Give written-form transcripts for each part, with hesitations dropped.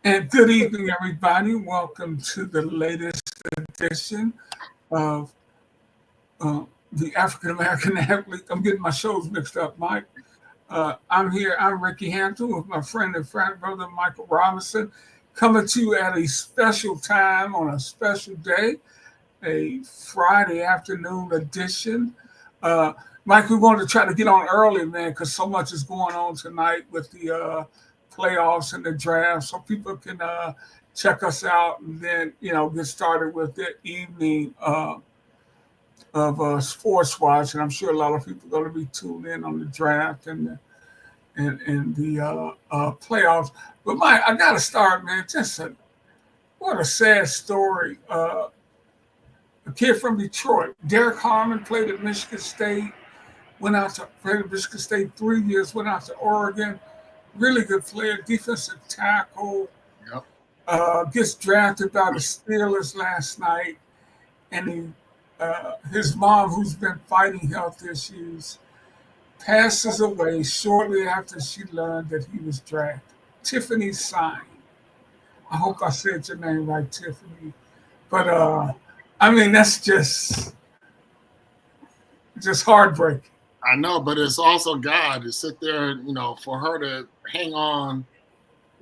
And good evening, everybody. Welcome to the latest edition of the African American Athlete. I'm getting my shows mixed up, Mike. I'm here. I'm Ricky Hampton with my friend and friend brother Michael Robinson, coming to you at a special time on a special day, a Friday afternoon edition. Uh, Mike, we wanted to try to get on early, man, because so much is going on tonight with the playoffs and the draft, so people can check us out and then get started with their evening of sports watch. And I'm sure a lot of people are going to be tuned in on the draft and the playoffs. But Mike, I got to start, man. What a sad story. A kid from Detroit, Derek Harmon, played at Michigan State. Played at Michigan State 3 years. Went out to Oregon. Really good player, defensive tackle. Gets drafted by the Steelers last night, and his mom, who's been fighting health issues, passes away shortly after she learned that he was drafted. Tiffany Sign. I hope I said your name right, Tiffany. But that's just heartbreaking. I know, but it's also God to sit there, for her to hang on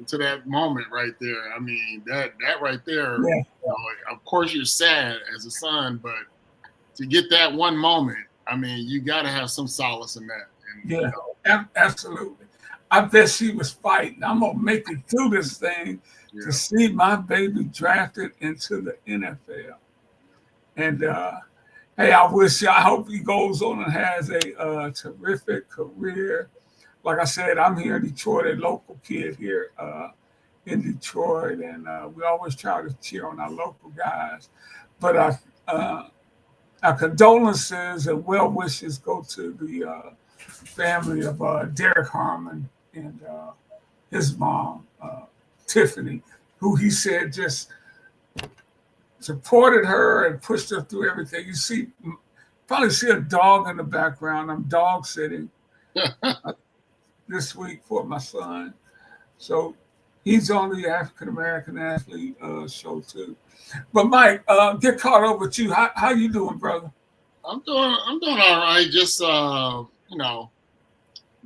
to that moment right there. I mean, that right there, Yeah. Of course you're sad as a son, but to get that one moment, I mean, you got to have some solace in that. And, Absolutely. I bet she was fighting. I'm going to make it through this thing to see my baby drafted into the NFL. And, hey, I hope he goes on and has a terrific career. Like I said, I'm here in Detroit, a local kid here in Detroit, and we always try to cheer on our local guys. But our condolences and well wishes go to the family of Derek Harmon and his mom, Tiffany, who he said just supported her and pushed her through everything. Probably see a dog in the background. I'm dog sitting this week for my son. So he's on the African American Athlete show too. But Mike, get caught up with you. How you doing, brother? I'm doing all right. Just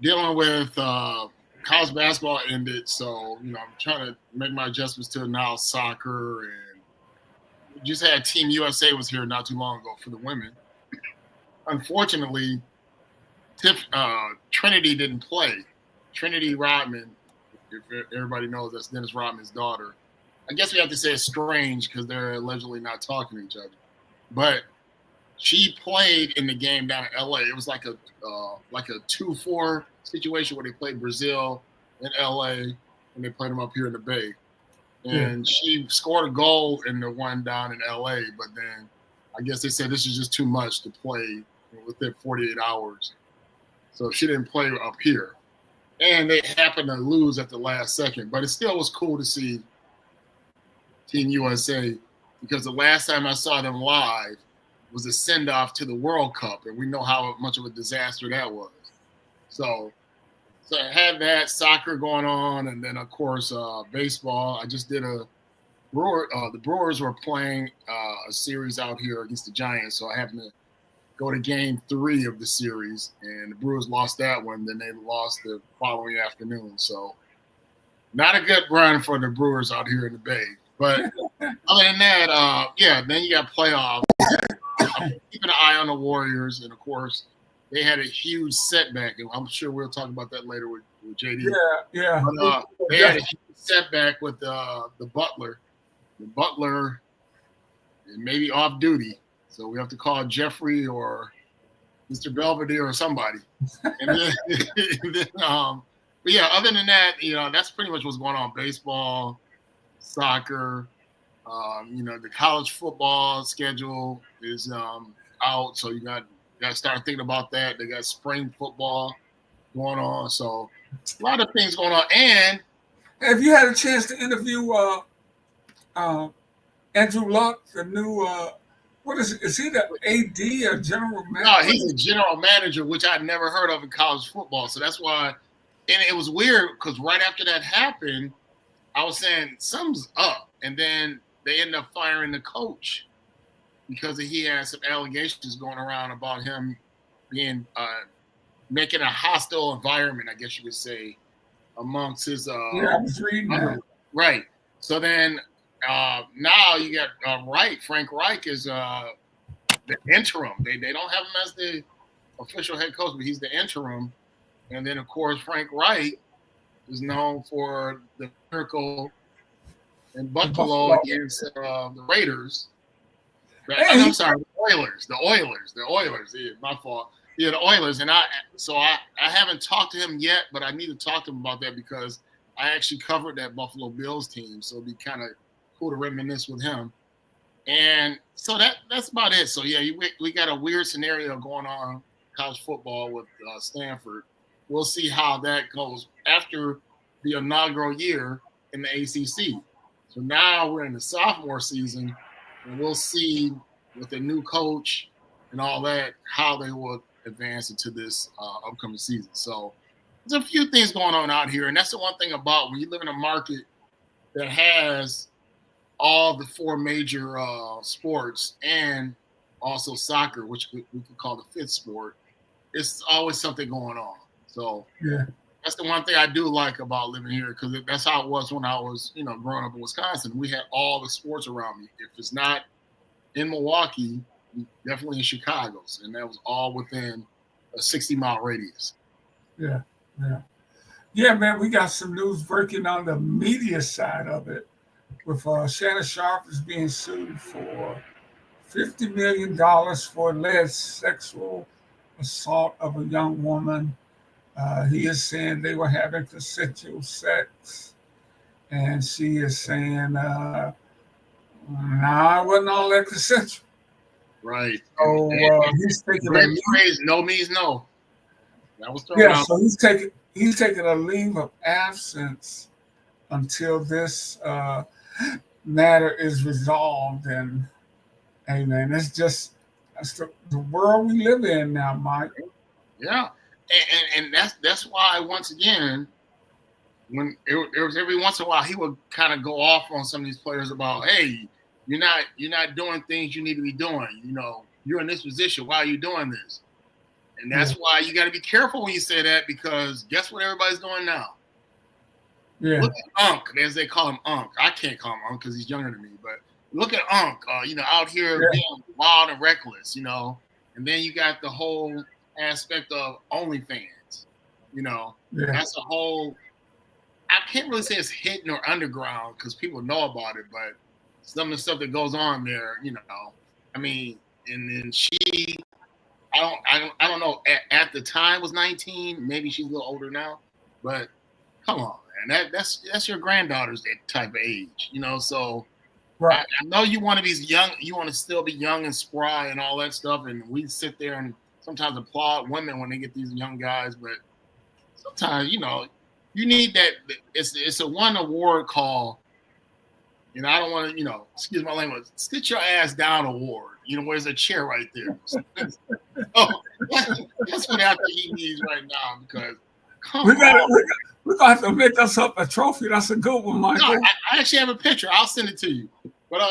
dealing with college basketball ended, so I'm trying to make my adjustments to now soccer, and just had Team USA was here not too long ago for the women. Unfortunately, Trinity didn't play. Trinity Rodman, if everybody knows, that's Dennis Rodman's daughter. I guess we have to say it's strange because they're allegedly not talking to each other. But she played in the game down in LA. It was like a 2-4 situation where they played Brazil in LA and they played them up here in the Bay. And she scored a goal in the one down in LA, but then I guess they said this is just too much to play within 48 hours. So she didn't play up here. And they happened to lose at the last second. But it still was cool to see Team USA, because the last time I saw them live was a send-off to the World Cup, and we know how much of a disaster that was. So I had that, soccer going on, and then, of course, baseball. I just did the Brewers were playing a series out here against the Giants, so I happened to go to game 3 of the series, and the Brewers lost that one. Then they lost the following afternoon. So not a good run for the Brewers out here in the Bay. But other than that, then you got playoffs. I'm keeping an eye on the Warriors, and, of course, they had a huge setback, and I'm sure we'll talk about that later with JD. Yeah. But, they had a huge setback with the Butler. The Butler is maybe off duty, so we have to call Jeffrey or Mr. Belvedere or somebody. And then, but yeah, other than that, that's pretty much what's going on. Baseball, soccer, the college football schedule is out, so you got to start thinking about that. They got spring football going on, so a lot of things going on. And have you had a chance to interview Andrew Luck, the new what is it? Is he the AD or general manager? No, he's a general manager, which I'd never heard of in college football. So that's why, and it was weird because right after that happened, I was saying something's up, and then they ended up firing the coach because he had some allegations going around about him being making a hostile environment, I guess you could say, amongst his Yeah, I was reading that. Right. So then now you got Frank Reich is the interim. They don't have him as the official head coach, but he's the interim. And then of course Frank Reich is known for the miracle in Buffalo against the Raiders. I'm sorry, the Oilers. Yeah, my fault. Yeah, the Oilers. And I haven't talked to him yet, but I need to talk to him about that because I actually covered that Buffalo Bills team, so it'd be kind of cool to reminisce with him. And so that's about it. So yeah, we got a weird scenario going on in college football with Stanford. We'll see how that goes after the inaugural year in the ACC. So now we're in the sophomore season, and we'll see with the new coach and all that how they will advance into this upcoming season. So there's a few things going on out here, and that's the one thing about when you live in a market that has all the four major sports and also soccer, which we could call the fifth sport. It's always something going on. So yeah, that's the one thing I do like about living here, because that's how it was when I was, growing up in Wisconsin. We had all the sports around me. If it's not in Milwaukee, definitely in Chicago's, and that was all within a 60-mile radius. Yeah, man. We got some news breaking on the media side of it, with Shannon Sharp is being sued for $50 million for alleged sexual assault of a young woman. He is saying they were having consensual sex, and she is saying, "Nah, it wasn't all that consensual." Right. So he's taking a phrase, no means no. That was thrown out. So he's taking a leave of absence until this matter is resolved. And hey, man, that's the world we live in now, Mike. Yeah, and that's why once again, when it was every once in a while, he would kind of go off on some of these players about, hey, you're not doing things you need to be doing. You're in this position. Why are you doing this? And that's why you got to be careful when you say that, because guess what everybody's doing now? Yeah. Look at Unc, as they call him Unc. I can't call him Unc because he's younger than me, but look at Unc, out here being wild and reckless, And then you got the whole aspect of OnlyFans, That's a whole. I can't really say it's hidden or underground because people know about it, but some of the stuff that goes on there, I mean, and then she, I don't know. At the time was 19. Maybe she's a little older now, but come on, man. That's your granddaughter's type of age, So right. I know you want to be young. You want to still be young and spry and all that stuff. And we sit there and sometimes applaud women when they get these young guys, but sometimes you need that. It's a one award call. I don't want to, excuse my language, sit your ass down award. Where's a chair right there? So that's what I think he needs right now, because we're going to have to make us up a trophy. That's a good one, Michael. No, I actually have a picture. I'll send it to you. But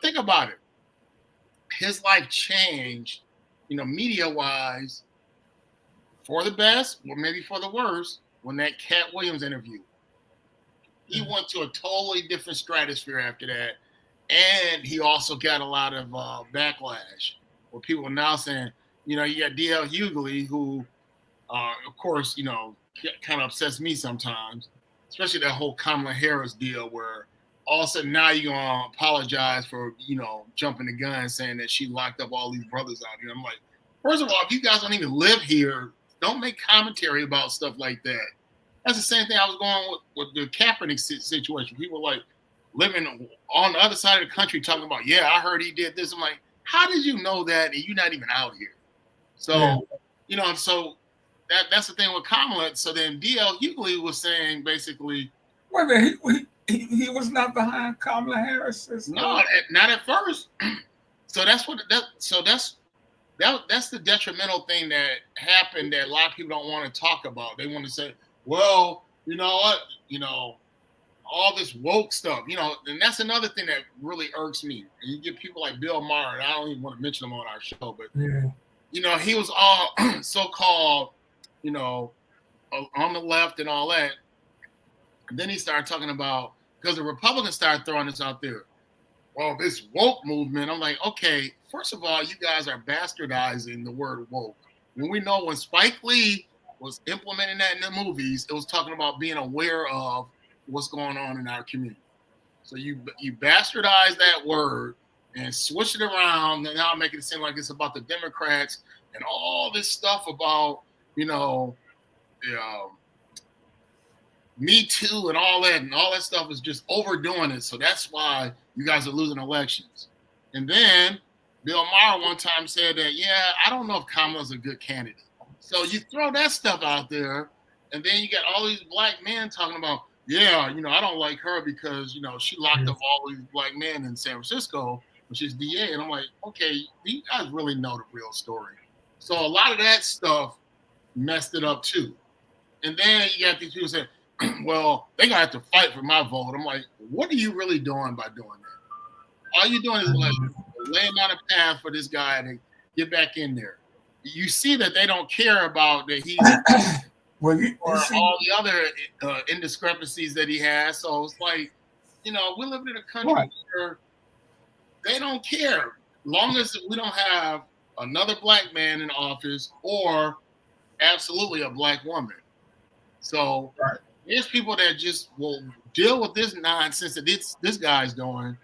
think about it. His life changed, media-wise, for the best or maybe for the worst, when that Cat Williams interview. He went to a totally different stratosphere after that. And he also got a lot of backlash, where people are now saying, you got D.L. Hughley, who, of course, kind of upsets me sometimes, especially that whole Kamala Harris deal, where all of a sudden now you're going to apologize for, jumping the gun, saying that she locked up all these brothers out here. I'm like, first of all, if you guys don't even live here, don't make commentary about stuff like that. That's the same thing I was going with the Kaepernick situation. People like living on the other side of the country talking about, yeah, I heard he did this. I'm like, how did you know that and you're not even out here? So, so that's the thing with Kamala. So then D.L. Hughley was saying basically, wait a minute, he was not behind Kamala Harris. No, not at first. So that's the detrimental thing that happened that a lot of people don't want to talk about. They want to say, well, you know what, all this woke stuff, and that's another thing that really irks me. And you get people like Bill Maher, and I don't even want to mention him on our show, but he was all so-called, on the left and all that. And then he started talking about, because the Republicans started throwing this out there. Well, this woke movement, I'm like, okay, first of all, you guys are bastardizing the word woke. When we know when Spike Lee was implementing that in the movies, it was talking about being aware of what's going on in our community. So you bastardize that word and switch it around, and now make it seem like it's about the Democrats and all this stuff about, Me Too and all that stuff is just overdoing it. So that's why you guys are losing elections. And then Bill Maher one time said that, I don't know if Kamala's a good candidate. So you throw that stuff out there, and then you got all these black men talking about, I don't like her because, she locked up all these black men in San Francisco, which is DA. And I'm like, okay, you guys really know the real story. So a lot of that stuff messed it up too. And then you got these people saying, well, they gotta have to fight for my vote. I'm like, what are you really doing by doing that? All you're doing is like laying down a path for this guy to get back in there. You see that they don't care about that he's or all the other indiscrepancies that he has. So it's like, we're living in a country where they don't care. Long as we don't have another black man in office or absolutely a black woman. So there's people that just will deal with this nonsense that this guy's doing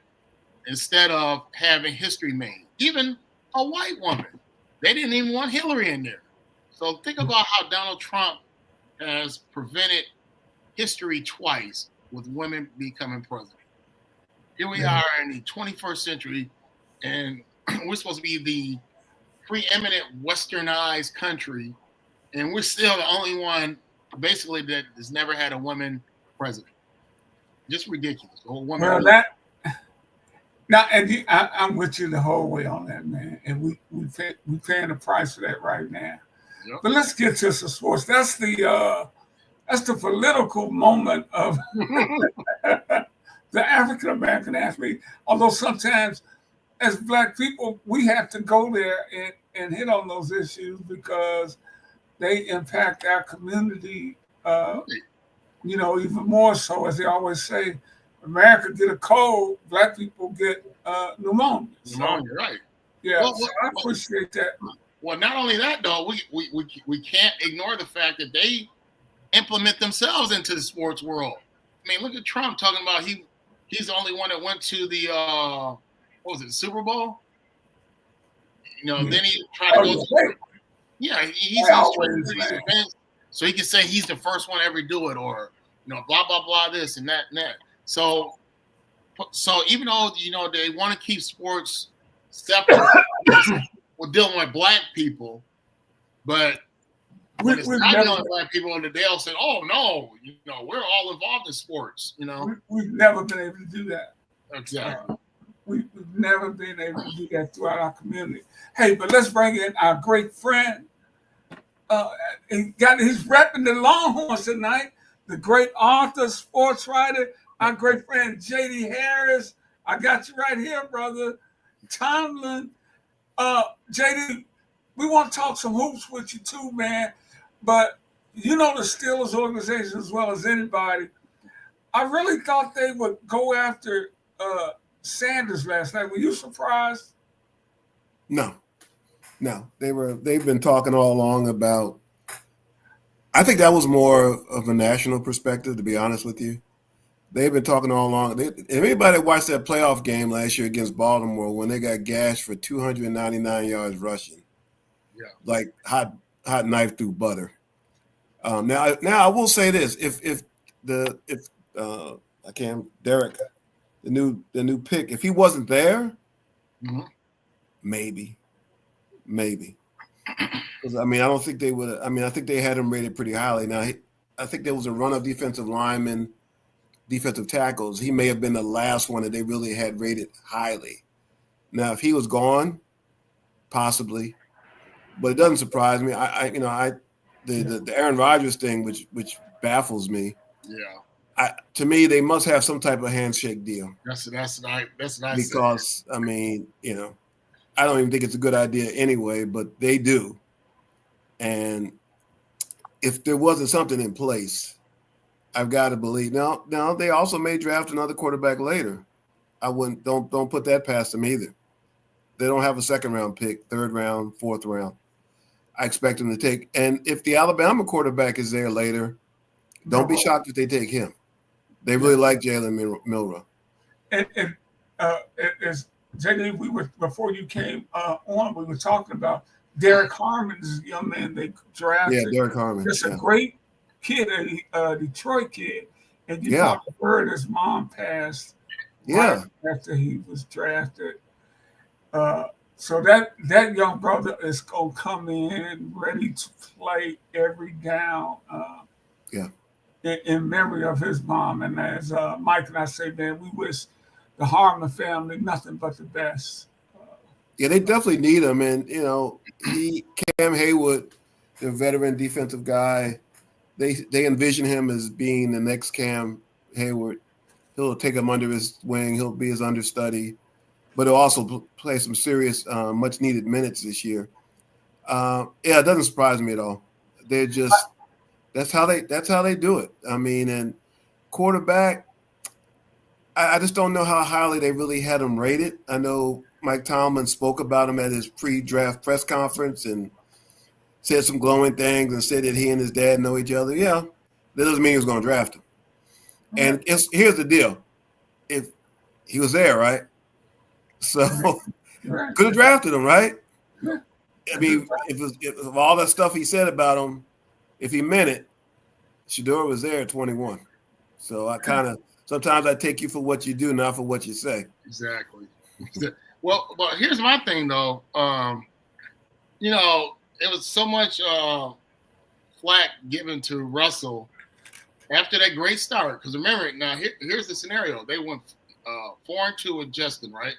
instead of having history made. Even a white woman. They didn't even want Hillary in there. So think about how Donald Trump has prevented history twice with women becoming president. Here we are in the 21st century, and we're supposed to be the preeminent westernized country, and we're still the only one basically that has never had a woman president. Just ridiculous. The whole woman. Well, I'm with you the whole way on that, man. And we paying the price for that right now. Yep. But let's get to some sports. That's the political moment of the African American athlete. Although sometimes, as Black people, we have to go there and hit on those issues because they impact our community, even more so. As they always say, America get a cold, Black people get pneumonia. Pneumonia, right? Yeah, so I appreciate that. Well, not only that though, we can't ignore the fact that they implement themselves into the sports world. I mean, look at Trump talking about he's the only one that went to the Super Bowl. Then he tried to go to. Yeah, he's always these events, so he can say he's the first one to ever do it, or blah blah blah, this and that and that. So even though they want to keep sports separate, we're dealing with Black people, but when it's not dealing with Black people, they'll say, "Oh no, we're all involved in sports." We've never been able to do that. Exactly. We've never been able to do that throughout our community. Hey, but let's bring in our great friend. He's repping the Longhorns tonight. The great author, sports writer, our great friend J.D. Harris. I got you right here, brother. Tomlin. J.D., we want to talk some hoops with you too, man. But the Steelers organization as well as anybody. I really thought they would go after Sanders last night. Were you surprised? No. They've been talking all along about, I think that was more of a national perspective, to be honest with you. They've been talking all along. If anybody watched that playoff game last year against Baltimore when they got gashed for 299 yards rushing, like hot knife through butter. Now I will say this: if Derek, the new pick, if he wasn't there, maybe. Because I don't think they would. I think they had him rated pretty highly. Now I think there was a run of defensive linemen, defensive tackles. He may have been the last one that they really had rated highly. Now if he was gone, possibly, but it doesn't surprise me. The Aaron Rodgers thing, which baffles me. Yeah. To me, they must have some type of handshake deal. That's what I because I mean, I don't even think it's a good idea anyway, but they do. And if there wasn't something in place, I've got to believe. Now they also may draft another quarterback later. I wouldn't don't put that past them either. They don't have a second round pick, third round, fourth round. I expect them to take. And if the Alabama quarterback is there later, don't be shocked if they take him. They really like Jalen Milroe. And as JD, before you came on, we were talking about Derek Harmon's young man they drafted. Yeah, Derek Harmon. Just a great kid, a Detroit kid. And you probably heard his mom passed right after he was drafted. So that young brother is going to come in ready to play every down in memory of his mom. And as Mike and I say, man, we wish the Harmon family nothing but the best. Yeah, they definitely need him. And, Cam Haywood, the veteran defensive guy, they envision him as being the next Cam Hayward. He'll take him under his wing. He'll be his understudy. But he'll also play some serious, much-needed minutes this year. It doesn't surprise me at all. They're just that's how they do it. I mean, and quarterback, I just don't know how highly they really had him rated. I know Mike Tomlin spoke about him at his pre-draft press conference and said some glowing things and said that he and his dad know each other. Yeah, that doesn't mean he was going to draft him. And here's the deal: if he was there, right? So could have drafted him, right? I mean, if all that stuff he said about him, if he meant it, Shedeur was there at 21. So I sometimes I take you for what you do, not for what you say. Exactly. Well, here's my thing though. It was so much flack given to Russell after that great start. Because remember, now here's the scenario: they went 4-2 with Justin, right?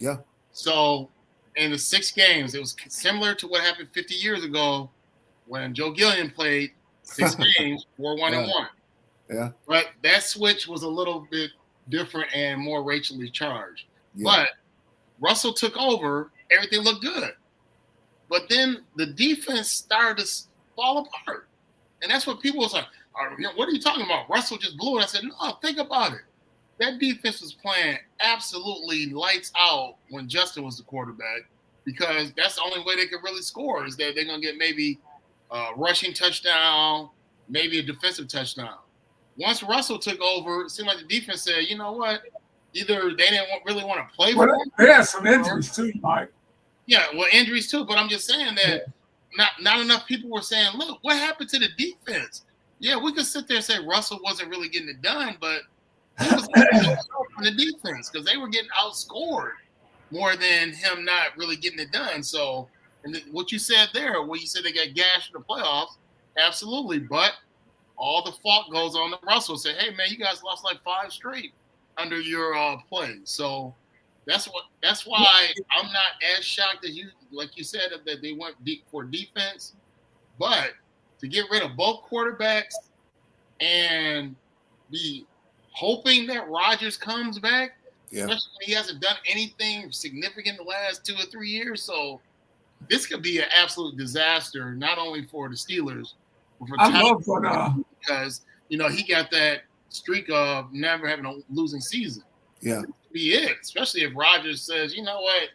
Yeah. So in the 6 games, it was similar to what happened 50 years ago when Joe Gilliam played 6 games, 4-1-1. Yeah. But that switch was a little bit different and more racially charged. Yeah. But Russell took over, everything looked good. But then the defense started to fall apart. And that's what people was like, what are you talking about? Russell just blew it. I said, no, think about it. That defense was playing absolutely lights out when Justin was the quarterback, because that's the only way they could really score is that they're going to get maybe a rushing touchdown, maybe a defensive touchdown. Once Russell took over, it seemed like the defense said, you know what? Either they didn't really want to play for him. They had some injuries too, Mike. Yeah, well, injuries too. But I'm just saying that not enough people were saying, look, what happened to the defense? Yeah, we could sit there and say Russell wasn't really getting it done, but he was from the defense because they were getting outscored more than him not really getting it done. So, and what you said there, when you said they got gashed in the playoffs, absolutely. But all the fault goes on to Russell. Say, hey man, you guys lost like 5 straight under your play. So that's why I'm not as shocked as you, like you said, that they went deep for defense. But to get rid of both quarterbacks and be hoping that Rodgers comes back, especially when he hasn't done anything significant the last 2 or 3 years. So this could be an absolute disaster, not only for the Steelers, but for Tom, because he got that streak of never having a losing season. Yeah, be it, especially if Rodgers says, you know what,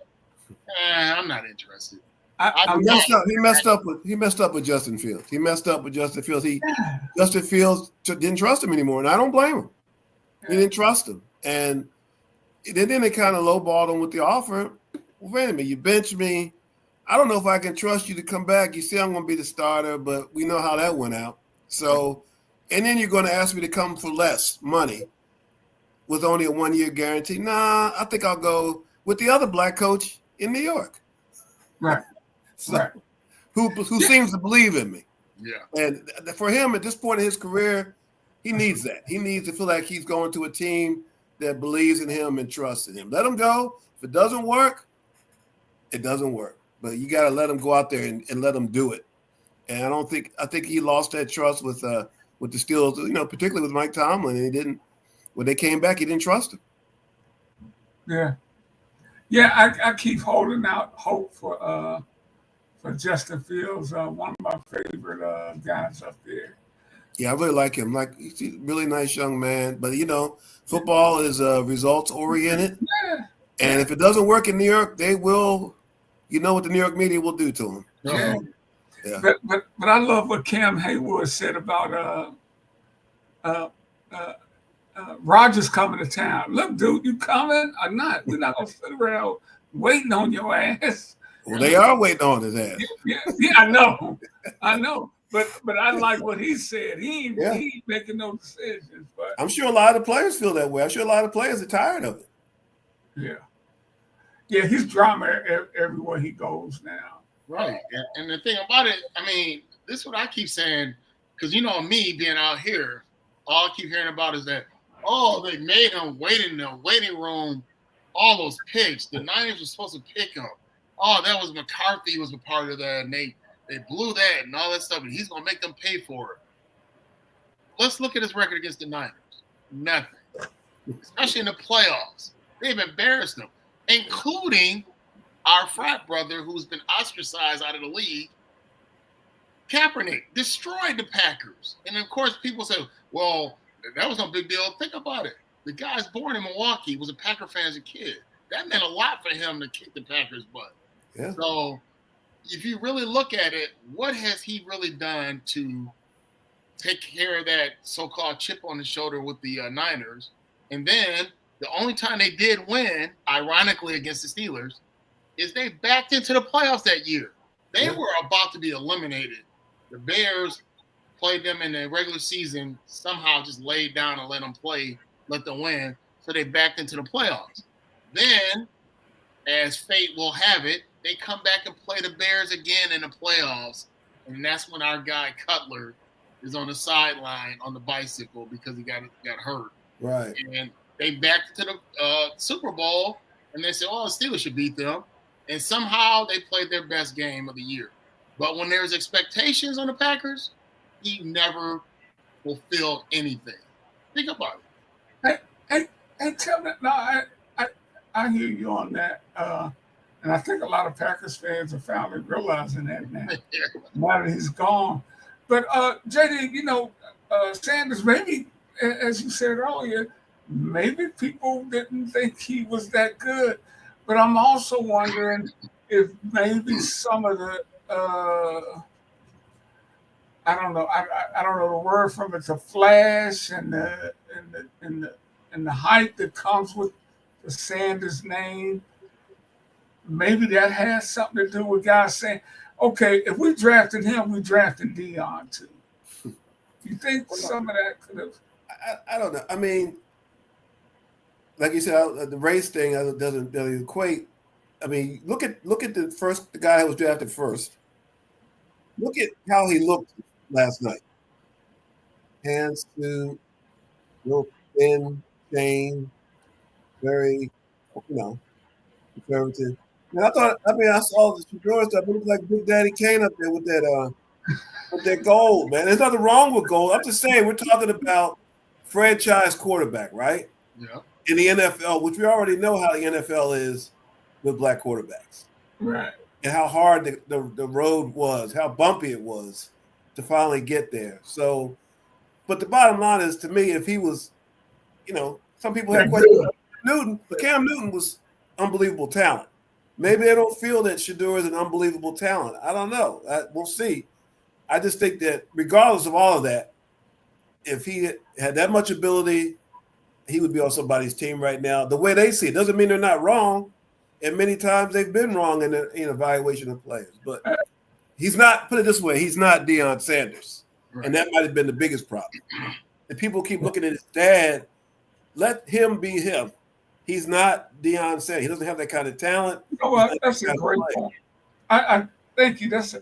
I'm not interested. He messed up with Justin Fields. Justin Fields didn't trust him anymore, and I don't blame him. He didn't trust him, and then they kind of lowballed him with the offer. Well, wait a minute, you bench me. I don't know if I can trust you to come back. You say I'm going to be the starter, but we know how that went out. So, and then you're going to ask me to come for less money with only a 1-year guarantee. Nah, I think I'll go with the other black coach in New York. Right. So, right. Who seems to believe in me. Yeah. And for him at this point in his career, he needs that. He needs to feel like he's going to a team that believes in him and trusts in him. Let him go. If it doesn't work, it doesn't work. But you got to let him go out there and let him do it. And I think he lost that trust with with the Steelers, particularly with Mike Tomlin. And he didn't. When they came back, he didn't trust him. Yeah. Yeah, I keep holding out hope for Justin Fields, one of my favorite guys up there. Yeah, I really like him. He's a really nice young man. But, football is results oriented. Yeah. And if it doesn't work in New York, they will, what the New York media will do to him. Yeah. Yeah. But I love what Cam Haywood said about Rogers coming to town. Look, dude, you coming or not? We're not gonna sit around waiting on your ass. Well, they are waiting on his ass. Yeah, I know. But I like what he said. He ain't making no decisions. But I'm sure a lot of players feel that way. I'm sure a lot of players are tired of it. Yeah, he's drama everywhere he goes now. Right. And the thing about it, this is what I keep saying, because me being out here, all I keep hearing about is that, they made him wait in the waiting room, all those picks. The Niners were supposed to pick him. Oh, that was McCarthy was a part of that, and they blew that and all that stuff, and he's going to make them pay for it. Let's look at his record against the Niners. Nothing. Especially in the playoffs. They've embarrassed them, including our frat brother who's been ostracized out of the league, Kaepernick, destroyed the Packers. And, of course, people say, well, that was no big deal. Think about it. The guy's born in Milwaukee, was a Packer fan as a kid. That meant a lot for him to kick the Packers' butt. Yeah. So if you really look at it, what has he really done to take care of that so-called chip on his shoulder with the Niners? And then the only time they did win, ironically against the Steelers, is they backed into the playoffs that year. They were about to be eliminated. The Bears played them in the regular season, somehow just laid down and let them win, so they backed into the playoffs. Then, as fate will have it, they come back and play the Bears again in the playoffs, and that's when our guy Cutler is on the sideline on the bicycle because he got hurt. Right. And they backed to the Super Bowl, and they said, the Steelers should beat them. And somehow they played their best game of the year. But when there's expectations on the Packers, he never fulfilled anything. Think about it. Hey, tell me, no, I hear you on that. And I think a lot of Packers fans are finally realizing that now. Now that he's gone. But, JD, Sanders, maybe, as you said earlier, maybe people didn't think he was that good. But I'm also wondering if maybe some of the I don't know the word from it, the flash and the hype that comes with the Sanders name, maybe that has something to do with guys saying, okay, if we drafted him, we drafted Dion too. You think some of that could have? I don't know. Like you said, the race thing doesn't really equate. Look at the guy who was drafted first. Look at how he looked last night. Hands to real thin, chain, very, conservative. And I saw the Shador stuff. It looked like Big Daddy Kane up there with that gold, man. There's nothing wrong with gold. I'm just saying, we're talking about franchise quarterback, right? Yeah. In the NFL, which we already know how the NFL is with black quarterbacks. Right. And how hard the road was, how bumpy it was to finally get there. So, but the bottom line is, to me, if he was, some people have questions about Newton, but Cam Newton was unbelievable talent. Maybe they don't feel that Shador is an unbelievable talent. I don't know. We'll see. I just think that regardless of all of that, if he had that much ability, he would be on somebody's team right now. The way they see it doesn't mean they're not wrong. And many times they've been wrong in evaluation of players. But he's not, put it this way, he's not Deion Sanders. Right. And that might have been the biggest problem. And people keep looking at his dad. Let him be him. He's not Deion Sanders. He doesn't have that kind of talent. That's a great point. I thank you. That's a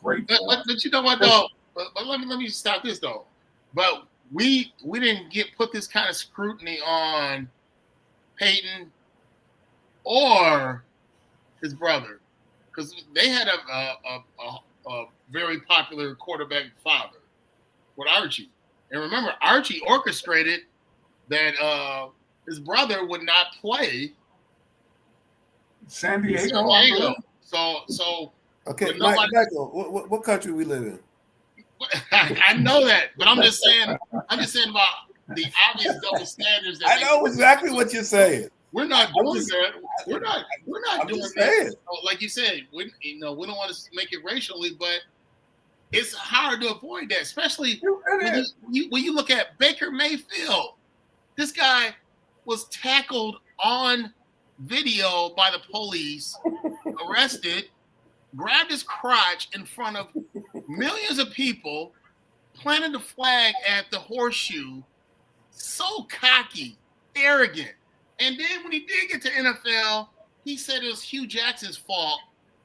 great point. But you know what, though? But let me stop this, though. But we didn't put this kind of scrutiny on Peyton or his brother, because they had a very popular quarterback father with Archie. And remember, Archie orchestrated that his brother would not play San Diego. So okay, Michael, what country we live in? I know that, but I'm just saying about the obvious double standards. That I know exactly what you're saying. We're not doing that. We're not doing that. Like you said, we don't want to make it racially, but it's hard to avoid that, especially when you look at Baker Mayfield. This guy was tackled on video by the police, arrested, grabbed his crotch in front of millions of people, planted the flag at the horseshoe, so cocky, arrogant. And then when he did get to NFL, he said it was Hugh Jackson's fault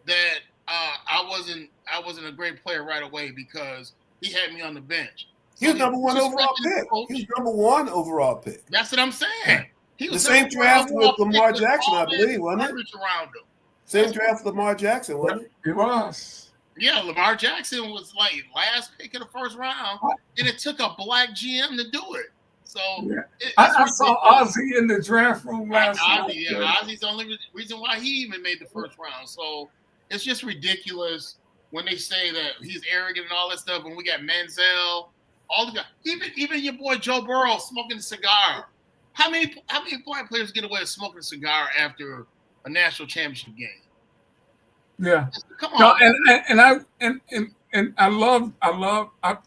that I wasn't a great player right away because he had me on the bench. He was number one overall pick. He was number one overall pick. That's what I'm saying. He was the same draft with Lamar Jackson, I believe, wasn't it? Around him. Same draft with Lamar Jackson, wasn't it? It was. Yeah, Lamar Jackson was like last pick of the first round, and it took a black GM to do it. So yeah. I saw Ozzie in the draft room last night. Yeah, Ozzie's the only reason why he even made the first round. So it's just ridiculous when they say that he's arrogant and all that stuff. When we got Manziel, all the guys, even your boy Joe Burrow smoking a cigar. How many black players get away with smoking a cigar after a national championship game? Yeah, come on. And I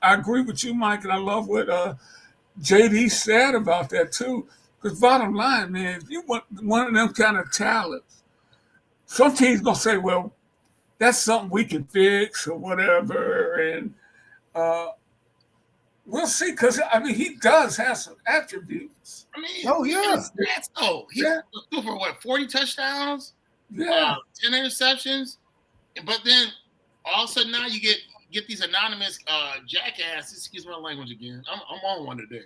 agree with you, Mike, and I love what JD said about that too. Because bottom line, man, if you want one of them kind of talents, some teams gonna say, well, that's something we can fix or whatever, and we'll see. Because he does have some attributes. Oh yeah, he threw for what, 40 touchdowns, 10 interceptions, but then all of a sudden now you get these anonymous jackasses. Excuse my language again. I'm on one today.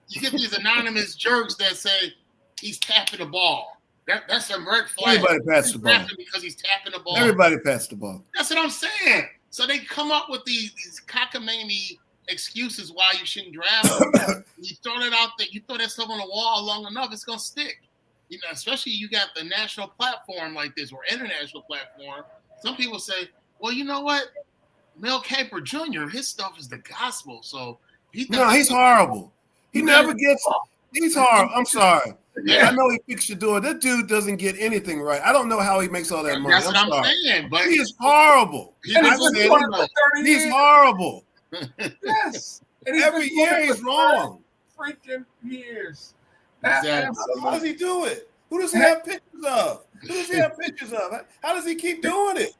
You get these anonymous jerks that say he's tapping the ball. That's a red flag. Everybody passed the ball because he's tapping the ball. Everybody passed the ball. That's what I'm saying. So they come up with these cockamamie excuses why you shouldn't draft him. You throw it out there. You throw that stuff on the wall long enough, it's gonna stick. Especially you got the national platform like this or international platform. Some people say, well, you know what? Mel Kiper Jr., his stuff is the gospel. So he's horrible. He never gets. He's horrible. I'm sorry. Yeah. I know he fixed your door. That dude doesn't get anything right. I don't know how he makes all that money. That's what I'm saying. But he is horrible. He's horrible. Yes. Every year he's wrong. Freaking years. Exactly. How does he do it? Who does he have pictures of? How does he keep doing it?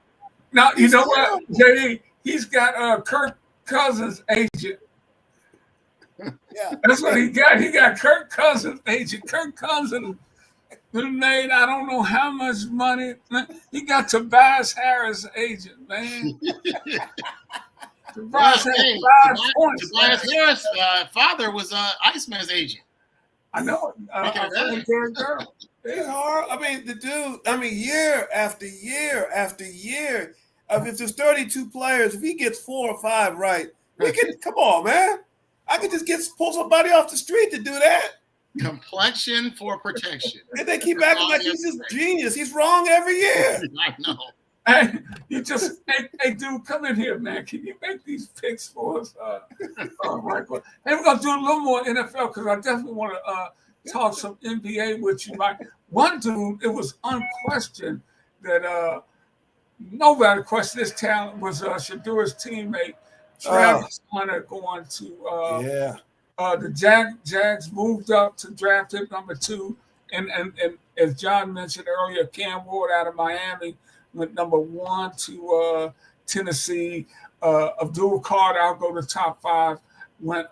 Now, you know what, JD? He's got Kirk Cousins' agent. Yeah. That's what he got. He got Kirk Cousins' agent. Kirk Cousins made I don't know how much money. He got Tobias Harris' agent, man. Tobias Harris' father was Iceman's agent. I know. It's hard. The dude, year after year after year, if there's 32 players, if he gets 4 or 5 right, we can, come on, man. I could just pull somebody off the street to do that. Complexion for protection. And they keep acting like he's this genius. He's wrong every year. I know. Hey, hey, dude, come in here, man. Can you make these picks for us? Right. Hey, we're gonna do a little more NFL because I definitely want to talk some NBA with you, Mike. One dude, it was unquestioned that nobody questioned his talent was Shadur's teammate Travis Hunter going to the Jags moved up to draft him number 2, and as John mentioned earlier, Cam Ward out of Miami went number 1 to Tennessee. Abdul Carter, I'll go to top 5, went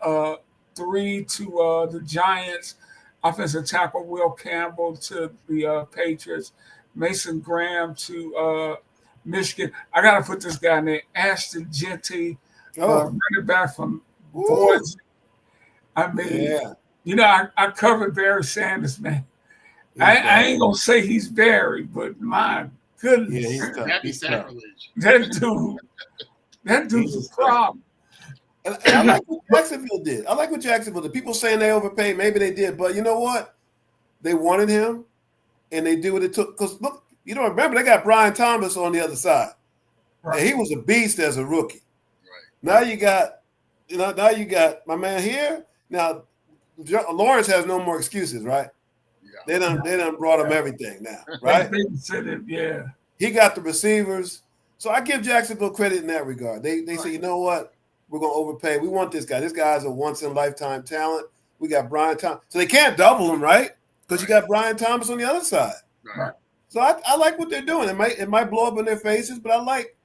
3 to the Giants. Offensive tackle Will Campbell to the Patriots. Mason Graham to Michigan. I got to put this guy named Ashton Genty, running back from Boise. I covered Barry Sanders, man. I ain't going to say he's Barry, but my goodness. Yeah, he's tough. That'd be sacrilege. That dude's a problem. And I like what Jacksonville did. I like what Jacksonville did. People saying they overpaid, maybe they did, but you know what? They wanted him, and they did what it took. Because look, you don't remember they got Brian Thomas on the other side, and he was a beast as a rookie. Right. Now you got my man here. Now Lawrence has no more excuses, right? Yeah. They done brought him everything now, right? Yeah. He got the receivers. So I give Jacksonville credit in that regard. They say, you know what? We're going to overpay. We want this guy. This guy's a once-in-a-lifetime talent. We got Brian Thomas. So they can't double him, right? Because you got Brian Thomas on the other side. Right. So I like what they're doing. It might blow up in their faces, but I like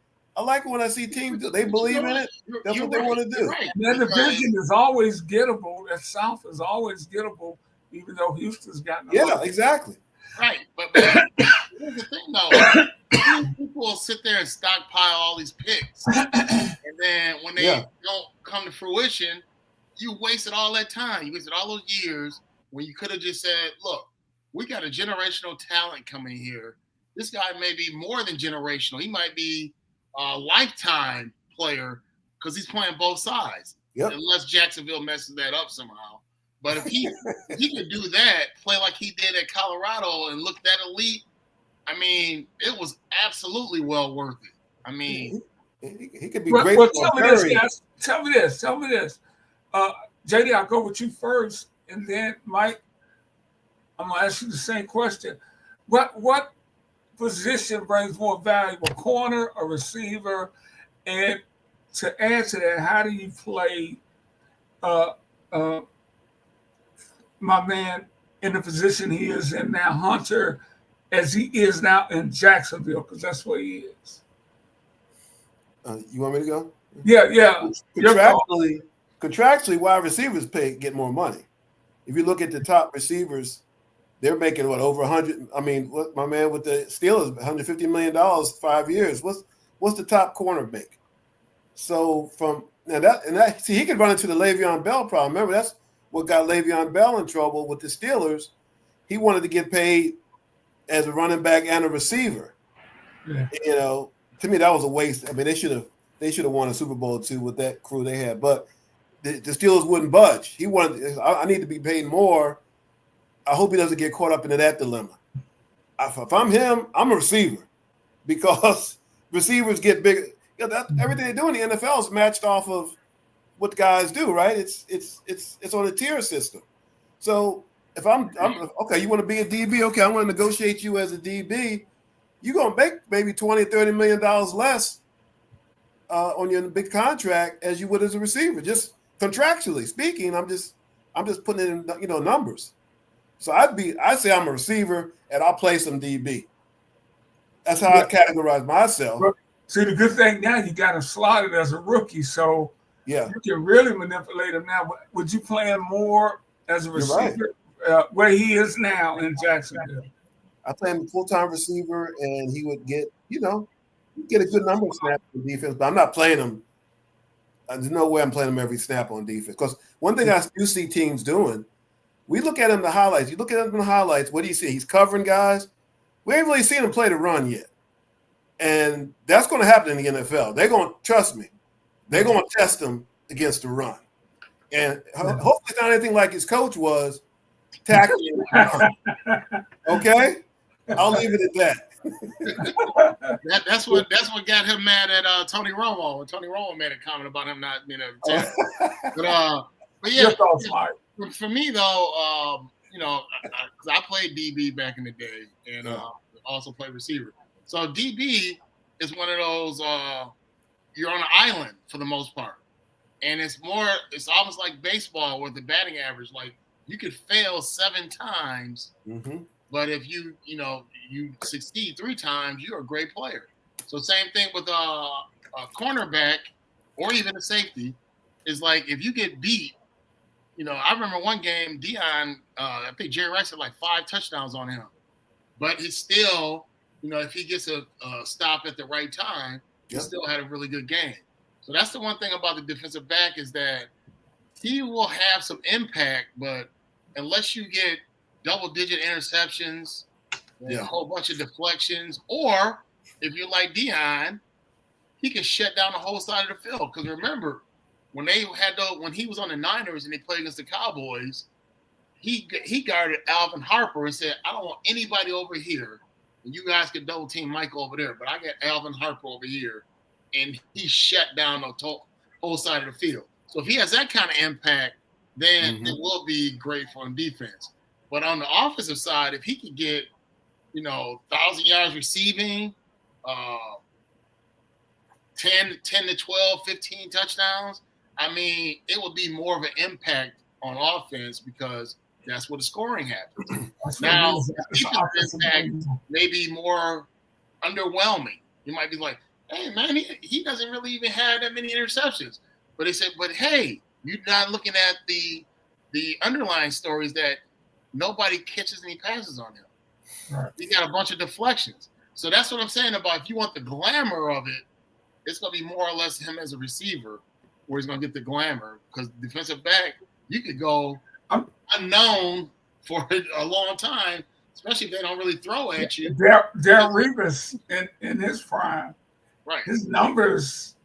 when I see teams do. They believe in it. That's what they want to do. Right. Their division is always gettable. That South is always gettable, even though Houston's gotten. Exactly. Right, but here's the thing, though. People will sit there and stockpile all these picks, and then when they don't come to fruition, you wasted all that time. You wasted all those years when you could have just said, "Look, we got a generational talent coming here. This guy may be more than generational. He might be a lifetime player because he's playing both sides. Unless Jacksonville messes that up somehow." But if he could do that, play like he did at Colorado and look that elite, I mean, it was absolutely well worth it. I mean, he could be great. Well, tell me this, guys. Tell me this. JD, I'll go with you first, and then Mike, I'm gonna ask you the same question. What position brings more value, a corner, a receiver? And to add to that, how do you play my man in the position he is in now, Hunter, as he is now in Jacksonville, because that's where he is. You want me to go? Yeah. Contractually, wide receivers get more money. If you look at the top receivers, they're making over 100. I mean, what my man with the Steelers, $150 million, 5 years. What's the top corner make? So see, he could run into the Le'Veon Bell problem. Remember, that's what got Le'Veon Bell in trouble with the Steelers. He wanted to get paid as a running back and a receiver. Yeah. You know, to me that was a waste. I mean, they should have won a Super Bowl too with that crew they had. But the Steelers wouldn't budge. He wanted. I need to be paid more. I hope he doesn't get caught up into that dilemma. If I'm him, I'm a receiver because receivers get bigger. Everything they do in the NFL is matched off of what the guys do, right? It's on a tier system. So if I'm okay, you want to be a DB? Okay, I'm going to negotiate you as a DB. You're going to make maybe $20, $30 million less on your big contract as you would as a receiver. Just contractually speaking, I'm just putting it in numbers. So I'd say I'm a receiver and I'll play some DB. That's how I categorize myself. See, the good thing now, you got him slotted as a rookie, so you can really manipulate him now. Would you play him more as a receiver where he is now in Jacksonville? I play him full-time receiver, and he would get a good number of snaps on defense, but I'm not playing him. There's no way I'm playing him every snap on defense. Because one thing I do see teams doing, we look at him in the highlights. You look at him in the highlights, what do you see? He's covering guys. We ain't really seen him play the run yet. And that's going to happen in the NFL. They're going to, trust me, they're going to test him against the run. And hopefully it's not anything like his coach was tackling. Okay? I'll leave it at that. That's what got him mad at Tony Romo. When Tony Romo made a comment about him not being able to tackle. But yeah, for me though, because I played DB back in the day and also played receiver. So DB is one of those you're on an island for the most part. And it's almost like baseball with the batting average. Like you could fail 7 times, but if you succeed 3 times, you're a great player. So same thing with a cornerback or even a safety is like if you get beat, I remember one game, Deion, I think Jerry Rice had like 5 touchdowns on him, but he's still, if he gets a stop at the right time, he still had a really good game. So that's the one thing about the defensive back is that he will have some impact, but unless you get double-digit interceptions, a whole bunch of deflections, or if you're like Deion, he can shut down the whole side of the field. Because remember, when he was on the Niners and they played against the Cowboys, he guarded Alvin Harper and said, I don't want anybody over here. And you guys can double team Michael over there, but I got Alvin Harper over here. And he shut down the whole side of the field. So if he has that kind of impact, then it will be great for him defense. But on the offensive side, if he could get, 1,000 yards receiving, 10 to 12, 15 touchdowns, I mean, it would be more of an impact on offense because that's where the scoring happens. Now, defense impact may be more underwhelming. You might be like, hey, man, he doesn't really even have that many interceptions. But they said, but hey, you're not looking at the underlying stories that nobody catches any passes on him. Right. He got a bunch of deflections. So that's what I'm saying about if you want the glamour of it, it's going to be more or less him as a receiver where he's going to get the glamour. Because defensive back, you could go unknown for a long time, especially if they don't really throw at you. Darrell Revis in his prime. Right. His numbers,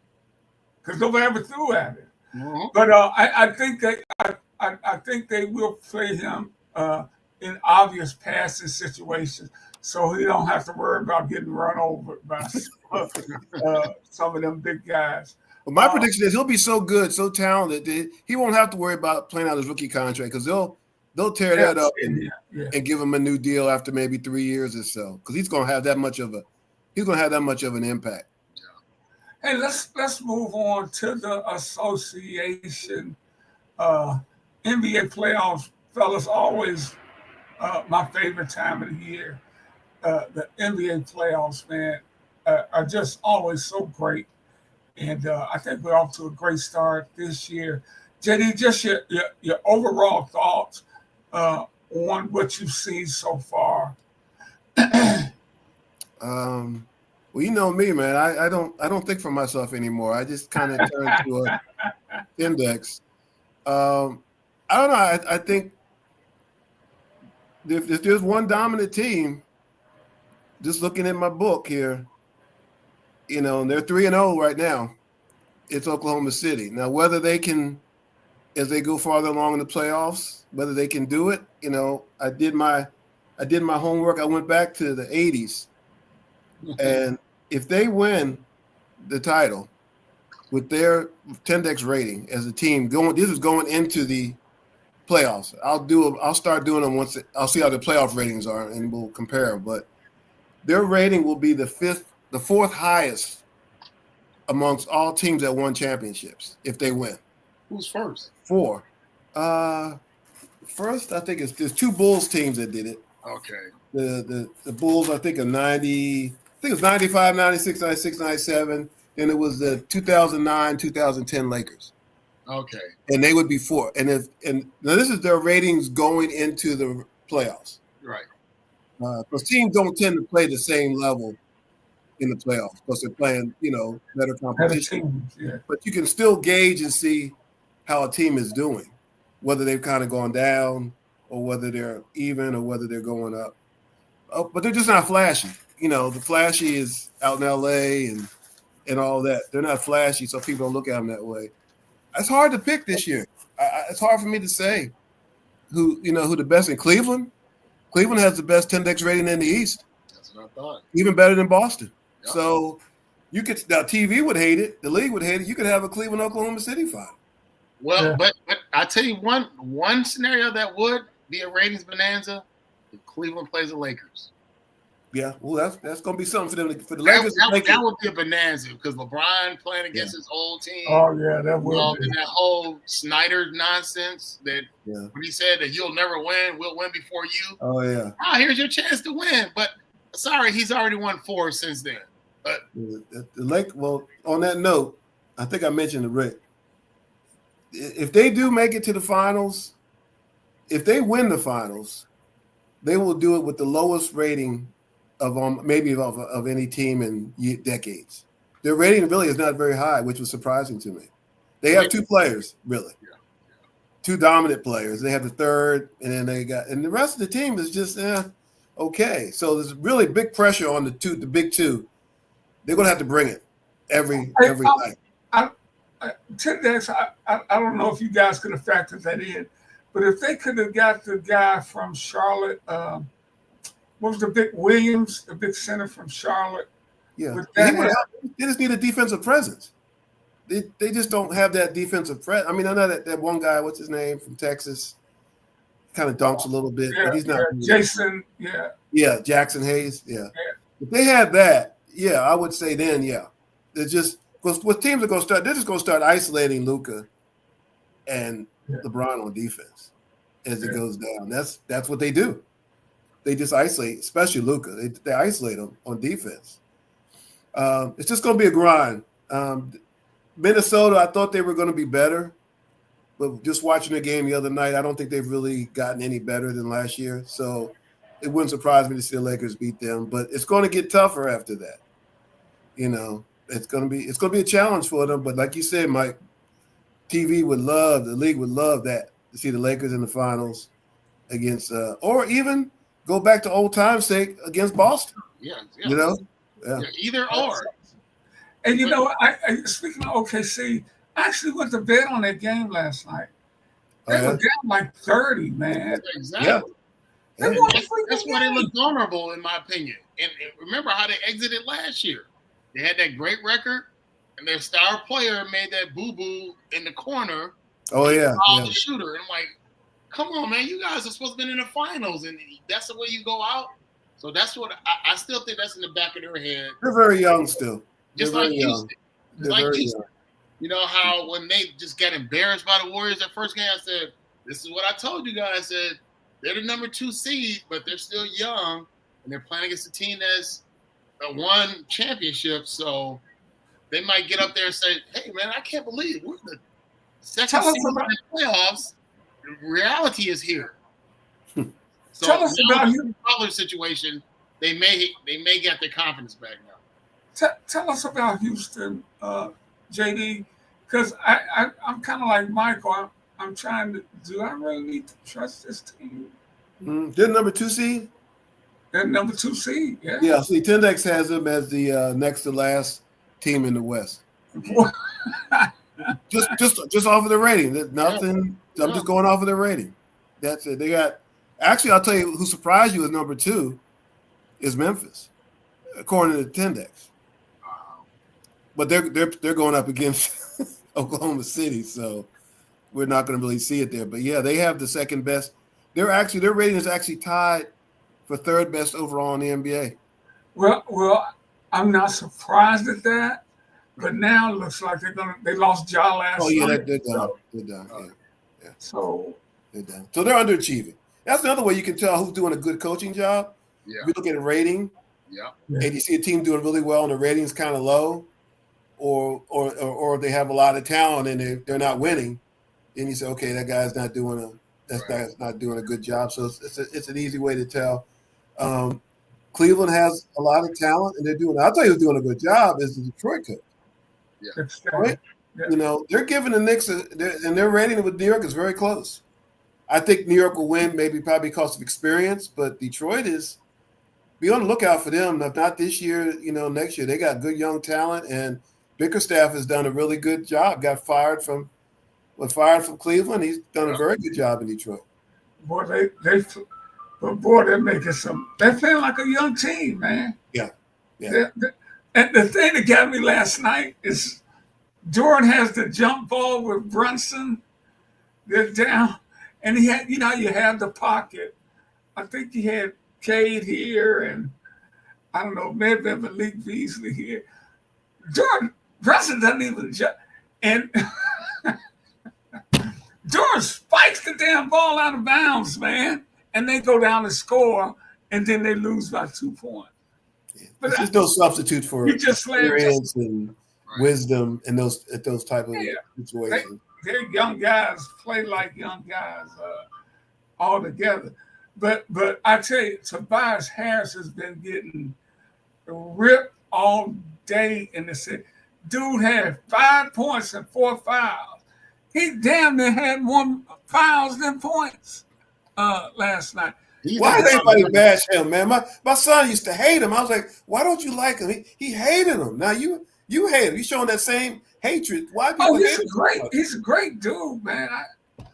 because nobody ever threw at him. Mm-hmm. But I think they will play him in obvious passing situations, so he don't have to worry about getting run over by some of them big guys. Well, my prediction is he'll be so good, so talented that he won't have to worry about playing out his rookie contract because they'll tear that up and give him a new deal after maybe 3 years or so because he's going to have that much of an impact. Hey, let's move on to the association. NBA playoffs, fellas, always my favorite time of the year. The NBA playoffs, man, are just always so great. And I think we're off to a great start this year. JD, just your overall thoughts on what you've seen so far. Well, you know me, man. I don't think for myself anymore. I just kind of turn to an index. I don't know. I think if there's one dominant team, just looking at my book here, and they're 3-0 right now. It's Oklahoma City. Now, whether they can, as they go farther along in the playoffs, whether they can do it, I did my homework. I went back to the 80s. And if they win the title with their Tendex rating as a team this is going into the playoffs. I'll start doing them once. I'll see how the playoff ratings are and we'll compare them. But their rating will be the fourth highest amongst all teams that won championships if they win. Who's first? 4. First, I think there's 2 Bulls teams that did it. Okay. The Bulls, I think, are 90. I think it was 95, 96, 96, 97. Then it was the 2009, 2010 Lakers. Okay. And they would be 4. And now this is their ratings going into the playoffs. Right. Because teams don't tend to play the same level in the playoffs because they're playing, better competition. Yeah. But you can still gauge and see how a team is doing, whether they've kind of gone down or whether they're even or whether they're going up. But they're just not flashy. The flashy is out in LA and all that. They're not flashy, so people don't look at them that way. It's hard to pick this year. It's hard for me to say who the best in Cleveland. Cleveland has the best Tendex rating in the East. That's what I thought. Even better than Boston. Yep. So you could now TV would hate it. The league would hate it. You could have a Cleveland Oklahoma City final. Well, but I tell you one scenario that would be a ratings bonanza if Cleveland plays the Lakers. Yeah, well, that's going to be something for the Lakers. That would be a bonanza because LeBron playing against his old team. Oh yeah, that would. And that whole Snyder nonsense that when he said that you'll never win, we'll win before you. Oh yeah. Here's your chance to win, but sorry, he's already won 4 since then. But on that note, I think I mentioned to Rick. If they do make it to the finals, if they win the finals, they will do it with the lowest rating of any team in decades. Their rating really is not very high, which was surprising to me. They have 2 players, really. Yeah. 2 dominant players. They have the third, and then and the rest of the team is just okay. So there's really big pressure on the big two. They're gonna have to bring it every night. Tendex, I don't know if you guys could have factored that in, but if they could have got the guy from Charlotte, what was the big Williams, the big center from Charlotte? Yeah, they just need a defensive presence. They just don't have that defensive presence. I mean, I know that one guy, what's his name, from Texas, kind of dunks a little bit, but he's not. Jason, Yeah, Jackson Hayes, yeah. If they had that, yeah, I would say then, yeah. They're just because what teams are going to start, they're just going to start isolating Luka and LeBron on defense as it goes down. That's what they do. They just isolate, especially Luka. They isolate him on defense. It's just going to be a grind. Minnesota, I thought they were going to be better, but just watching the game the other night, I don't think they've really gotten any better than last year. So it wouldn't surprise me to see the Lakers beat them, but it's going to get tougher after that. You know, it's going to be a challenge for them. But like you said, Mike, the league would love that, to see the Lakers in the finals against, or even go back to old time's sake against Boston. Yeah. You know, either or. And you know, I speaking of OKC, I actually went to bed on that game last night. They were down like 30, man. Exactly. Yeah. That's why they look vulnerable, in my opinion. And remember how they exited last year. They had that great record, and their star player made that boo-boo in the corner. Oh, yeah. The shooter. And I'm like, come on, man. You guys are supposed to be in the finals, and that's the way you go out. So that's what I still think that's in the back of their head. They're very young still. Just like Houston. You know how when they just got embarrassed by the Warriors that first game, I said, this is what I told you guys. I said, they're the number 2 seed, but they're still young, and they're playing against a team that's won championships. So they might get up there and say, hey, man, I can't believe we're the second seed in the playoffs. The reality is here. So tell us about the Butler situation. They may get their confidence back now. Tell us about Houston, JD, because I'm kind of like Michael. I'm trying to. Do I really need to trust this team? They're number 2 seed. They're number 2 seed. Yeah. Yeah. See, Tendex has them as the next to last team in the West. just off of the rating. Nothing. Yeah. I'm just going off of the rating. That's it. They got. Actually, I'll tell you who surprised you as number 2 is Memphis, according to Tendex. But they're going up against Oklahoma City, so we're not going to really see it there. But yeah, they have the second best. Their rating is actually tied for third best overall in the NBA. Well, I'm not surprised at that, but now it looks like they lost Ja last. Oh yeah, night. they're done. They're done. Yeah. So they're done. So they're underachieving. That's another way you can tell who's doing a good coaching job. Yeah. If you look at a rating, and you see a team doing really well and the rating's kind of low, or they have a lot of talent and they're not winning, then you say, okay, that guy's not doing a good job. So it's an easy way to tell. Cleveland has a lot of talent and they're doing. I'll tell you who's doing a good job is the Detroit coach. Yeah, right? You know, they're giving the Knicks and their rating with New York is very close. I think New York will win, probably because of experience, but Detroit is. Be on the lookout for them. If not this year, next year. They got good young talent, and Bickerstaff has done a really good job. Got fired from Cleveland. He's done a very good job in Detroit. Boy, they're making some. They're playing like a young team, man. Yeah. And the thing that got me last night is Jordan has the jump ball with Brunson. They're down, and he had, you have the pocket. I think he had Cade here, and I don't know, maybe Malik Beasley here. Jordan Brunson doesn't even jump, and Jordan spikes the damn ball out of bounds, man, and they go down to score, and then they lose by 2 points. Yeah. But there's no substitute for experience and wisdom in those type of situations. They're young guys, play like young guys all together. But I tell you, Tobias Harris has been getting ripped all day in the city. Dude had 5 points and 4 fouls. He damn near had more fouls than points last night. Why does everybody bash him, man? My son used to hate him. I was like, why don't you like him? He hated him. Now You hate him. You showing that same hatred. Why people Oh, hate him? he's a great dude, man.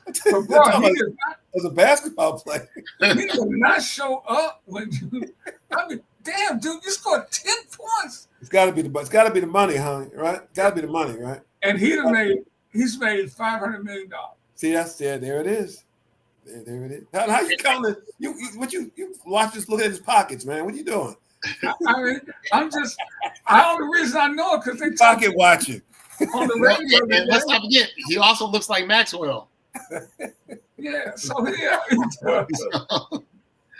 But You're bro, talking he about does not, as a basketball player. he does not show up when you. I mean, damn, dude, you scored 10 points, It's got to be the money, huh? Right? Got to be the money, right? and he's made $500 million. See, that's there. There it is. There it is. How you counting? You watch this? Look at his pockets, man. What you doing? I mean, I only reason I know it because they talk Pocket watching. on the radio. And let's not forget, he also looks like Maxwell. Yeah, so yeah, he does.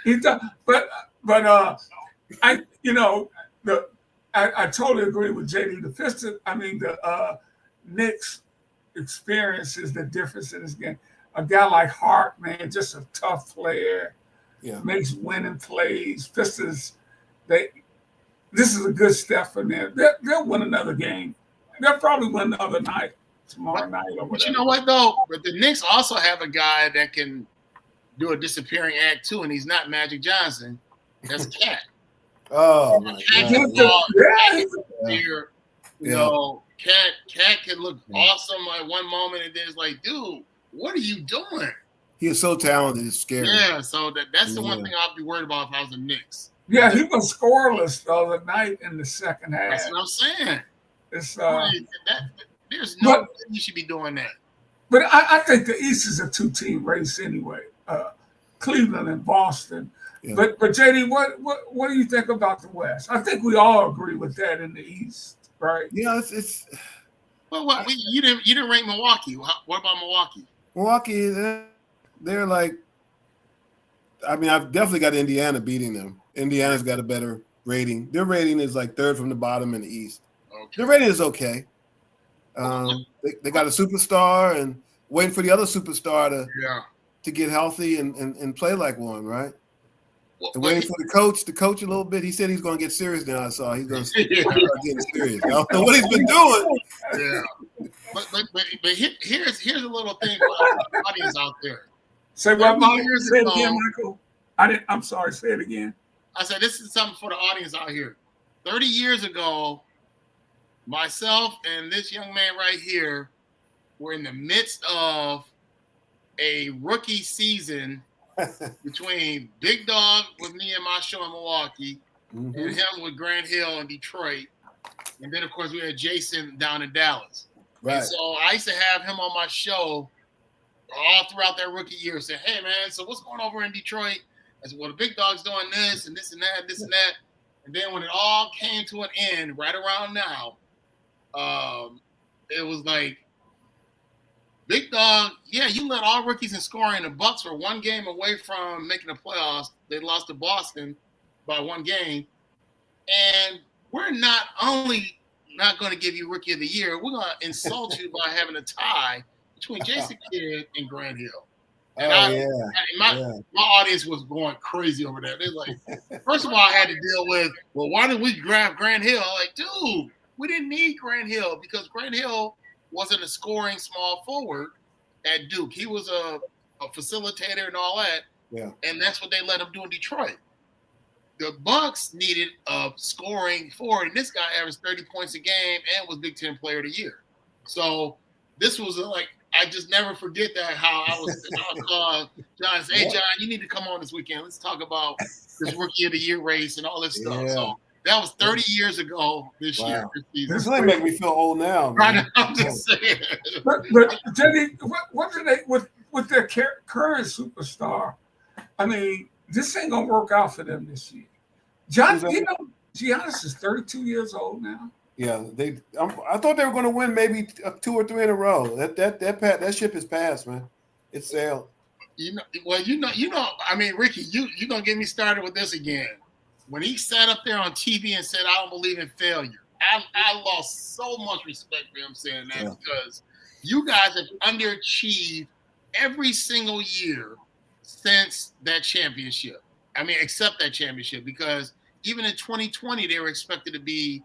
He does. But I totally agree with JD. The Knicks experience is the difference in this game. A guy like Hart, man, just a tough player. Yeah. Makes winning plays. This is a good step for them. They'll win another game. They'll probably win another night tomorrow night or whatever. But you know what though? But the Knicks also have a guy that can do a disappearing act too, and he's not Magic Johnson. That's Cat. Oh my Cat God. Cat can look awesome at one moment, and then it's like, dude, what are you doing? He is so talented. It's scary. Yeah, so that's the one thing I'd be worried about if I was the Knicks. Yeah, he was scoreless the other night in the second half. That's what I'm saying. It's there's no way you should be doing that. But I think the East is a two-team race anyway. Cleveland and Boston. Yeah. But JD, what do you think about the West? I think we all agree with that in the East, right? Yeah, it's Well, you didn't rank Milwaukee. What about Milwaukee? Milwaukee. They're like, I mean, I've definitely got Indiana beating them. Indiana's got a better rating. Their rating is like third from the bottom in the East. Okay. Their rating is okay. They got a superstar and waiting for the other superstar to get healthy and play like one, right? And waiting for the coach a little bit. He said he's going to get serious now. I saw he's going to start getting serious. I don't know what he's been doing. Yeah. But here's a little thing for the audience out there. Say what, Michael? Say it again, Michael. I'm sorry. Say it again. I said this is something for the audience out here. 30 years ago, myself and this young man right here were in the midst of a rookie season between Big Dog with me and my show in Milwaukee, and him with Grant Hill in Detroit. And then, of course, we had Jason down in Dallas. Right. And so I used to have him on my show all throughout that rookie year. Say, hey, man, so what's going on over in Detroit? I said, well, the Big Dog's doing this and this and that, this and that. And then when it all came to an end right around now, it was like, Big Dog, yeah, you led all rookies in scoring. The Bucks were one game away from making the playoffs. They lost to Boston by one game. And we're not only not going to give you Rookie of the Year, we're going to insult you by having a tie between Jason Kidd and Grant Hill. And my audience was going crazy over there. They're like, first of all, I had to deal with, well, why did we grab Grant Hill? I'm like, dude, we didn't need Grant Hill because Grant Hill wasn't a scoring small forward at Duke. He was a facilitator and all that. Yeah. And that's what they let him do in Detroit. The Bucks needed a scoring forward, and this guy averaged 30 points a game and was Big Ten Player of the Year. So this was like, I just never forget that how I was call John and say, hey, John, you need to come on this weekend. Let's talk about this Rookie of the Year race and all this stuff. Yeah. So that was 30 years ago this year. This really make me feel old now. Man. I'm just saying. But Jenny, what do they with their current superstar? I mean, this ain't gonna work out for them this year. Giannis is 32 years old now. Yeah, I thought they were going to win maybe 2 or 3 in a row. That ship has passed, man. It sailed. I mean, Ricky, you're gonna get me started with this again. When he sat up there on TV and said, "I don't believe in failure," I lost so much respect for him saying that because you guys have underachieved every single year since that championship. I mean, except that championship, because even in 2020 they were expected to be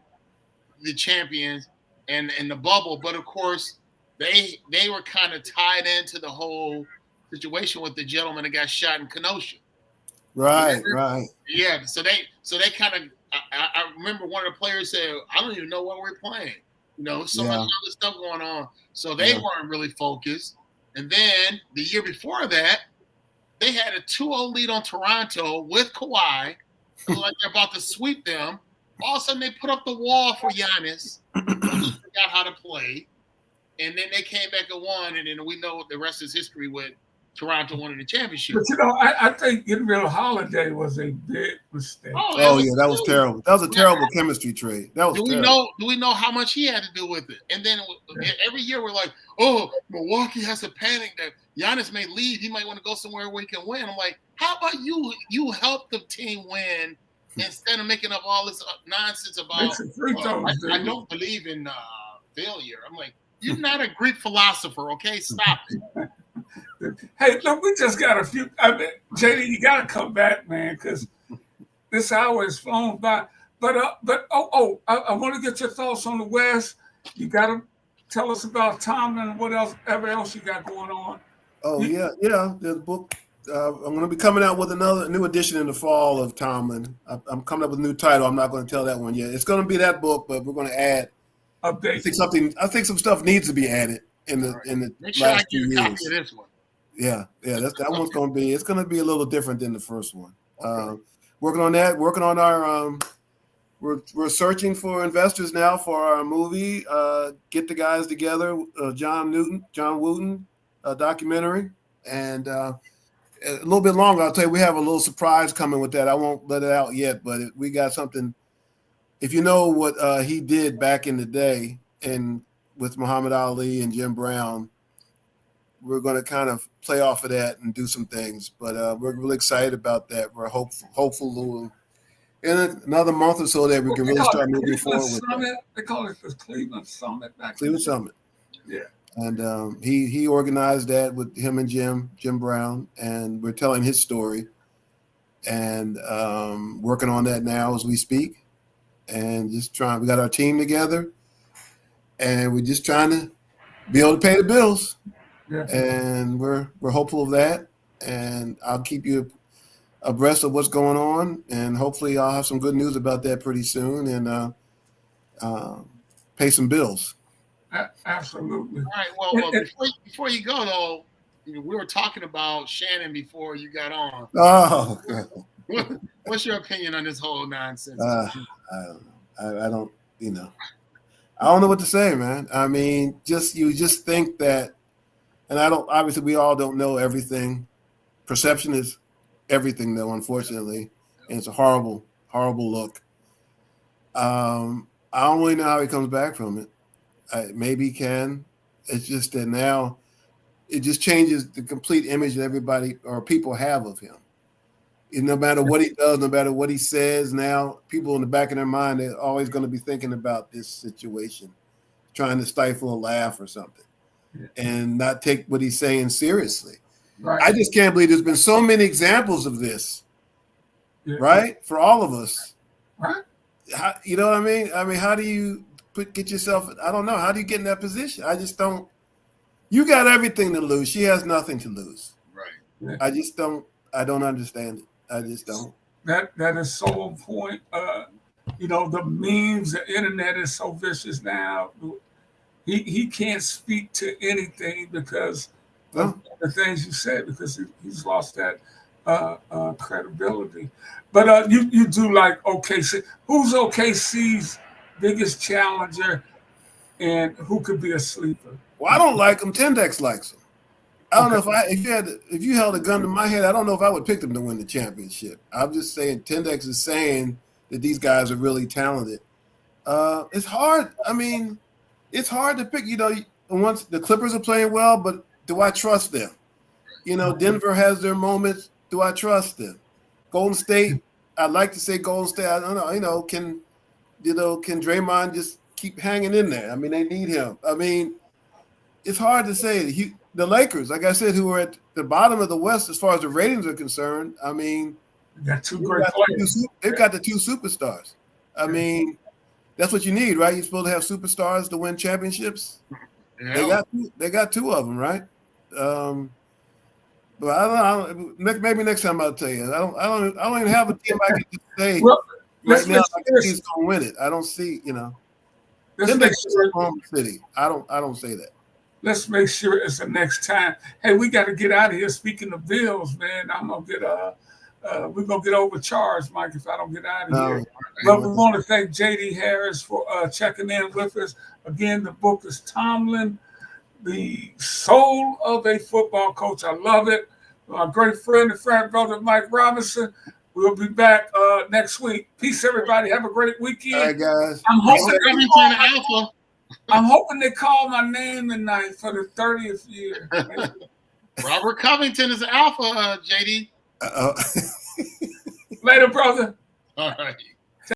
the champions and the bubble, but of course they were kind of tied into the whole situation with the gentleman that got shot in Kenosha. Right. Yeah, so they kind of I remember one of the players said, "I don't even know what we're playing." So much other stuff going on. So they weren't really focused. And then the year before that, they had a 2-0 lead on Toronto with Kawhi. It looked like they're about to sweep them. All of a sudden, they put up the wall for Giannis. He forgot how to play. And then they came back and won. And then we know the rest is history with Toronto winning the championship. But, I think getting rid of Holiday was a big mistake. That was terrible. That was a terrible chemistry trade. That was terrible. Do we know how much he had to do with it? And then every year we're like, oh, Milwaukee has to panic that Giannis may leave. He might want to go somewhere where he can win. I'm like, how about you help the team win instead of making up all this nonsense about I don't believe in failure. I'm like, you're not a Greek philosopher, okay? Stop it. Hey, look, we just got a few. I mean, JD, you got to come back, man, because this hour is flown by. But I want to get your thoughts on the West. You got to tell us about Tomlin and whatever else you got going on. Oh, yeah. There's a book. I'm going to be coming out with another new edition in the fall of Tomlin. I'm coming up with a new title. I'm not going to tell that one yet. It's going to be that book, but we're going to add. Update. I think some stuff needs to be added in the Make sure last I get few a years. copy of this one. Yeah, that one's going to be. It's going to be a little different than the first one. Working on that. Working on our. We're searching for investors now for our movie. Get the guys together. John Wooten, documentary, and a little bit longer. I'll tell you, we have a little surprise coming with that. I won't let it out yet, but we got something. If you know what he did back in the day, and with Muhammad Ali and Jim Brown, we're going to kind of play off of that and do some things. But we're really excited about that. We're hopeful in another month or so that we can really start moving forward with that. They call it the Cleveland Summit. Cleveland Summit. Yeah. And he organized that with him and Jim Brown, and we're telling his story and working on that now as we speak. And just we got our team together, and we're just trying to be able to pay the bills. Yeah. And we're hopeful of that. And I'll keep you abreast of what's going on, and hopefully I'll have some good news about that pretty soon, and pay some bills. Absolutely. All right. Well, before you go though, we were talking about Shannon before you got on. Oh. What's your opinion on this whole nonsense? I don't know what to say, man. I mean, you just think that, and obviously we all don't know everything. Perception is everything, though, unfortunately, and it's a horrible, horrible look. I don't really know how he comes back from it. Maybe he can. It's just that now it just changes the complete image that everybody or people have of him. And no matter what he does, no matter what he says, now people in the back of their mind, they're always going to be thinking about this situation, trying to stifle a laugh or something, and not take what he's saying seriously. Right. I just can't believe there's been so many examples of this, right? For all of us. Right. You know what I mean? I mean, how do you get yourself, I don't know. How do you get in that position? I just don't. You got everything to lose. She has nothing to lose. Right. I don't understand it. I just don't. That is so on point. The memes, the internet is so vicious now. He can't speak to anything because of the things you said, because he's lost that credibility. But you do like OKC. Who's OKC's biggest challenger, and who could be a sleeper? Well, I don't like him. Tendex likes him. I don't know if you held a gun to my head, I don't know if I would pick them to win the championship. I'm just saying Tendex is saying that these guys are really talented. It's hard. I mean, it's hard to pick. Once the Clippers are playing well, but do I trust them? Denver has their moments. Do I trust them? Golden State, I'd like to say Golden State. I don't know. Can Draymond just keep hanging in there? I mean, they need him. I mean, it's hard to say. The Lakers, like I said, who are at the bottom of the West as far as the ratings are concerned, I mean, got two great players. They've got the two superstars. I mean, that's what you need, right? You're supposed to have superstars to win championships. Yeah. They got two of them, right? But I don't know. Maybe next time I'll tell you. I don't even have a team I can just say. Right now, I think he's going to win it. I don't see, Let's make sure home city. I don't say that. Let's make sure it's the next time. Hey, we got to get out of here. Speaking of bills, man, I'm gonna get we're gonna get overcharged, Mike, if I don't get out of here. But we want to thank JD Harris for checking in with us. Again, the book is Tomlin, The Soul of a Football Coach. I love it. My great friend and friend brother Mike Robinson. We'll be back next week. Peace, everybody. Have a great weekend. All right, guys. I'm hoping they call my name tonight for the 30th year. Robert Covington is Alpha, JD. Later, brother. All right.